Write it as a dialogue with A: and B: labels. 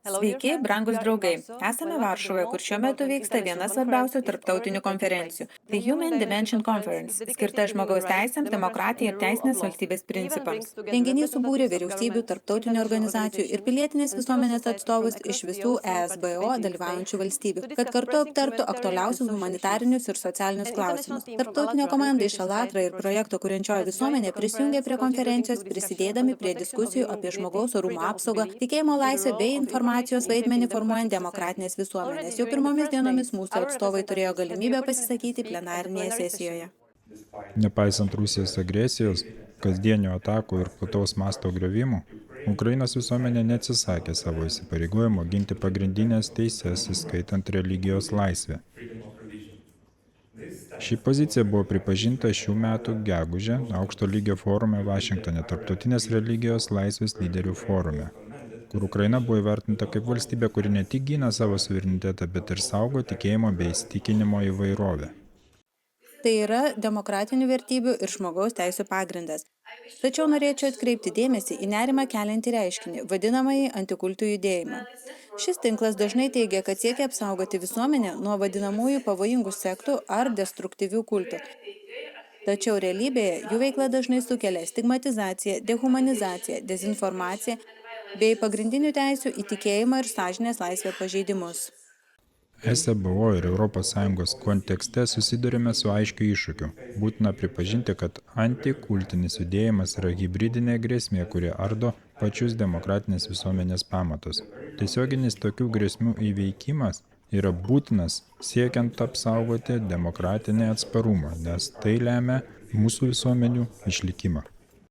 A: Sveiki, brangus draugai. Esame Varšuvoje, kur šiuo metu vyksta viena svarbiausių tarptautinių konferencijų – The Human Dimension Conference, skirta žmogaus teisėms, demokratijai ir teisinės valstybės principams. Renginys subūrė vyriausybių, tarptautinių organizacijų ir pilietinės visuomenės atstovus iš visų ESBO dalyvaujančių valstybių, kad kartu aptartų aktualiausius humanitarinius ir socialinius klausimus. Tarptautinė komanda iš Alatra ir projekto Kuriančioji visuomenė prisijungė prie konferencijos, prisidėdami prie diskusijų apie žmogaus orumo apsaugą, tikėjimo laisvę bei informacijos vaidmenį formuojant demokratinės visuomenės. Jau pirmomis dienomis mūsų atstovai turėjo galimybę pasisakyti plenarinėje sesijoje.
B: Nepaisant Rusijos agresijos, kasdienio atakų ir plataus masto griovimų, Ukrainos visuomenė neatsisakė savo įsipareigojimo ginti pagrindinės teises, įskaitant religijos laisvę. Ši pozicija buvo pripažinta šių metų gegužę aukšto lygio forume Vašingtone, Tarptautinės religijos laisvės lyderių forume, kur Ukraina buvo įvertinta kaip valstybė, kuri ne tik gina savo suverenitetą, bet ir saugo tikėjimo bei įsitikinimo įvairovę.
A: Tai yra demokratinių vertybių ir žmogaus teisų pagrindas. Tačiau norėčiau atkreipti dėmesį į nerimą keliantį reiškinį, vadinamąjį antikultų judėjimą. Šis tinklas dažnai teigia, kad siekia apsaugoti visuomenę nuo vadinamųjų pavojingų sektų ar destruktyvių kultų. Tačiau realybėje jų veikla dažnai sukelia stigmatizaciją, dehumanizaciją, dezinformaciją bei pagrindinių teisių į tikėjimą ir sąžinės laisvę pažeidimus.
B: ESBO ir ES kontekste susidurime su aiškiu iššūkiu. Būtina pripažinti, kad antikultinis judėjimas yra hibridinė grėsmė, kuri ardo pačius demokratinės visuomenės pamatus. Tiesioginis tokių grėsmių įveikimas yra būtinas siekiant apsaugoti demokratinį atsparumą, nes tai lemia mūsų visuomenių išlikimą.